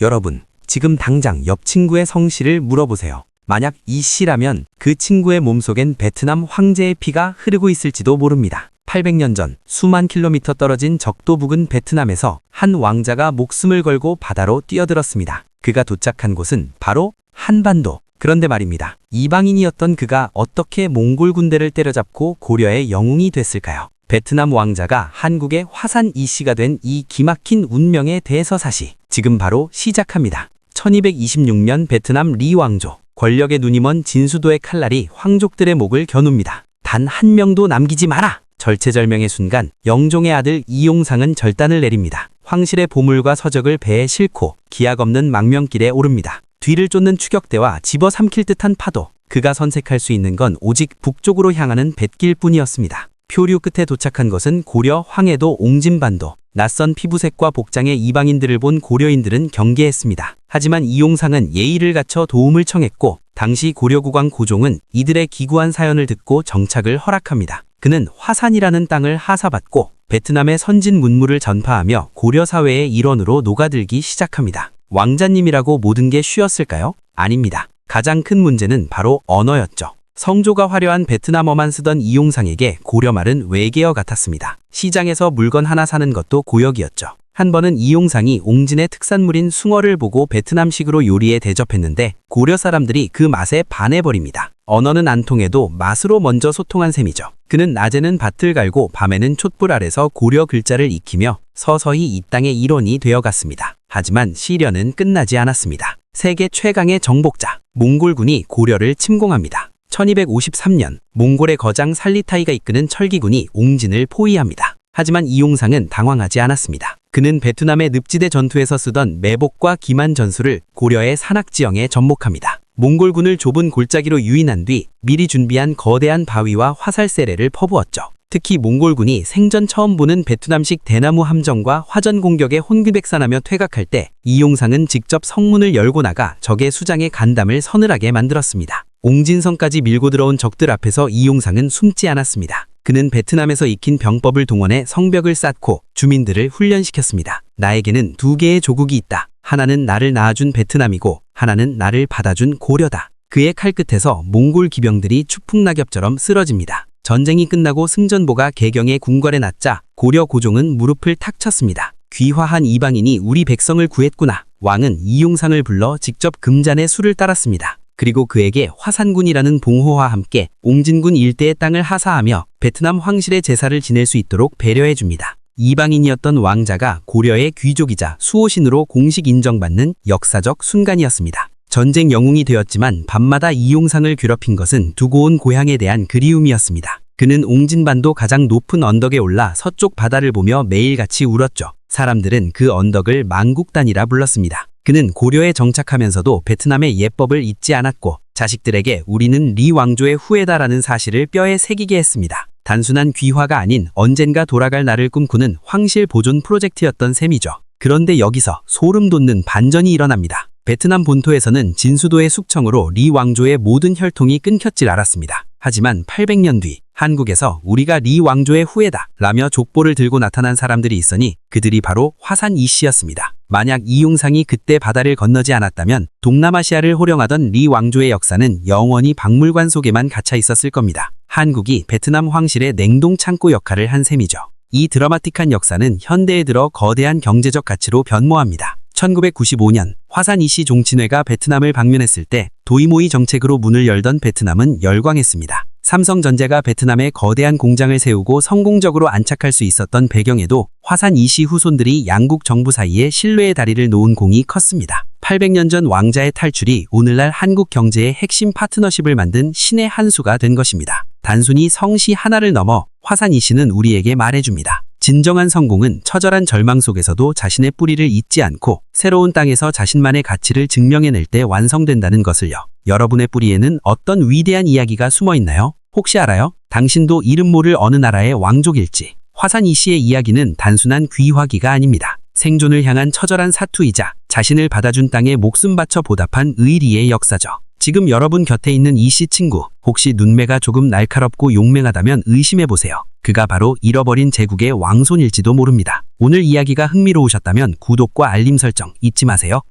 여러분, 지금 당장 옆 친구의 성씨를 물어보세요. 만약 이 씨라면 그 친구의 몸속엔 베트남 황제의 피가 흐르고 있을지도 모릅니다. 800년 전 수만 킬로미터 떨어진 적도 부근 베트남에서 한 왕자가 목숨을 걸고 바다로 뛰어들었습니다. 그가 도착한 곳은 바로 한반도. 그런데 말입니다. 이방인이었던 그가 어떻게 몽골 군대를 때려잡고 고려의 영웅이 됐을까요? 베트남 왕자가 한국의 화산 이씨가 된 이 기막힌 운명의 대서사시, 지금 바로 시작합니다. 1226년 베트남 리 왕조, 권력에 눈이 먼 진수도의 칼날이 황족들의 목을 겨눕니다. 단 한 명도 남기지 마라! 절체절명의 순간 영종의 아들 이용상은 절단을 내립니다. 황실의 보물과 서적을 배에 싣고 기약 없는 망명길에 오릅니다. 뒤를 쫓는 추격대와 집어삼킬 듯한 파도, 그가 선색할 수 있는 건 오직 북쪽으로 향하는 뱃길뿐이었습니다. 표류 끝에 도착한 것은 고려 황해도 옹진반도. 낯선 피부색과 복장의 이방인들을 본 고려인들은 경계했습니다. 하지만 이용상은 예의를 갖춰 도움을 청했고, 당시 고려국왕 고종은 이들의 기구한 사연을 듣고 정착을 허락합니다. 그는 화산이라는 땅을 하사받고 베트남의 선진 문물을 전파하며 고려 사회의 일원으로 녹아들기 시작합니다. 왕자님이라고 모든 게 쉬웠을까요? 아닙니다. 가장 큰 문제는 바로 언어였죠. 성조가 화려한 베트남어만 쓰던 이용상에게 고려말은 외계어 같았습니다. 시장에서 물건 하나 사는 것도 고역이었죠. 한 번은 이용상이 옹진의 특산물인 숭어를 보고 베트남식으로 요리에 대접했는데 고려 사람들이 그 맛에 반해버립니다. 언어는 안 통해도 맛으로 먼저 소통한 셈이죠. 그는 낮에는 밭을 갈고 밤에는 촛불 아래서 고려 글자를 익히며 서서히 이 땅의 일원이 되어갔습니다. 하지만 시련은 끝나지 않았습니다. 세계 최강의 정복자, 몽골군이 고려를 침공합니다. 1253년 몽골의 거장 살리타이가 이끄는 철기군이 옹진을 포위합니다. 하지만 이용상은 당황하지 않았습니다. 그는 베트남의 늪지대 전투에서 쓰던 매복과 기만 전술을 고려의 산악지형에 접목합니다. 몽골군을 좁은 골짜기로 유인한 뒤 미리 준비한 거대한 바위와 화살 세례를 퍼부었죠. 특히 몽골군이 생전 처음 보는 베트남식 대나무 함정과 화전 공격에 혼비백산하며 퇴각할 때 이용상은 직접 성문을 열고 나가 적의 수장의 간담을 서늘하게 만들었습니다. 옹진성까지 밀고 들어온 적들 앞에서 이용상은 숨지 않았습니다. 그는 베트남에서 익힌 병법을 동원해 성벽을 쌓고 주민들을 훈련시켰습니다. 나에게는 두 개의 조국이 있다. 하나는 나를 낳아준 베트남이고 하나는 나를 받아준 고려다. 그의 칼끝에서 몽골 기병들이 추풍낙엽처럼 쓰러집니다. 전쟁이 끝나고 승전보가 개경의 궁궐에 낳자 고려 고종은 무릎을 탁 쳤습니다. 귀화한 이방인이 우리 백성을 구했구나. 왕은 이용상을 불러 직접 금잔에 술을 따랐습니다. 그리고 그에게 화산군이라는 봉호와 함께 옹진군 일대의 땅을 하사하며 베트남 황실의 제사를 지낼 수 있도록 배려해줍니다. 이방인이었던 왕자가 고려의 귀족이자 수호신으로 공식 인정받는 역사적 순간이었습니다. 전쟁 영웅이 되었지만 밤마다 이용상을 괴롭힌 것은 두고 온 고향에 대한 그리움이었습니다. 그는 옹진반도 가장 높은 언덕에 올라 서쪽 바다를 보며 매일같이 울었죠. 사람들은 그 언덕을 망국단이라 불렀습니다. 그는 고려에 정착하면서도 베트남의 예법을 잊지 않았고 자식들에게 우리는 리 왕조의 후예다라는 사실을 뼈에 새기게 했습니다. 단순한 귀화가 아닌 언젠가 돌아갈 날을 꿈꾸는 황실 보존 프로젝트였던 셈이죠. 그런데 여기서 소름 돋는 반전이 일어납니다. 베트남 본토에서는 진수도의 숙청으로 리 왕조의 모든 혈통이 끊겼질 않았습니다. 하지만 800년 뒤 한국에서 우리가 리 왕조의 후예다 라며 족보를 들고 나타난 사람들이 있으니 그들이 바로 화산 이씨였습니다. 만약 이용상이 그때 바다를 건너지 않았다면 동남아시아를 호령하던 리 왕조의 역사는 영원히 박물관 속에만 갇혀 있었을 겁니다. 한국이 베트남 황실의 냉동 창고 역할을 한 셈이죠. 이 드라마틱한 역사는 현대에 들어 거대한 경제적 가치로 변모합니다. 1995년 화산 이씨 종친회가 베트남을 방문했을 때 도이모이 정책으로 문을 열던 베트남은 열광했습니다. 삼성전자가 베트남에 거대한 공장을 세우고 성공적으로 안착할 수 있었던 배경에도 화산 이씨 후손들이 양국 정부 사이에 신뢰의 다리를 놓은 공이 컸습니다. 800년 전 왕자의 탈출이 오늘날 한국 경제의 핵심 파트너십을 만든 신의 한 수가 된 것입니다. 단순히 성씨 하나를 넘어 화산 이씨는 우리에게 말해줍니다. 진정한 성공은 처절한 절망 속에서도 자신의 뿌리를 잊지 않고 새로운 땅에서 자신만의 가치를 증명해낼 때 완성된다는 것을요. 여러분의 뿌리에는 어떤 위대한 이야기가 숨어 있나요? 혹시 알아요? 당신도 이름 모를 어느 나라의 왕족일지. 화산 이씨의 이야기는 단순한 귀화기가 아닙니다. 생존을 향한 처절한 사투이자 자신을 받아준 땅에 목숨 바쳐 보답한 의리의 역사죠. 지금 여러분 곁에 있는 이씨 친구, 혹시 눈매가 조금 날카롭고 용맹하다면 의심해보세요. 그가 바로 잃어버린 제국의 왕손일지도 모릅니다. 오늘 이야기가 흥미로우셨다면 구독과 알림 설정 잊지 마세요.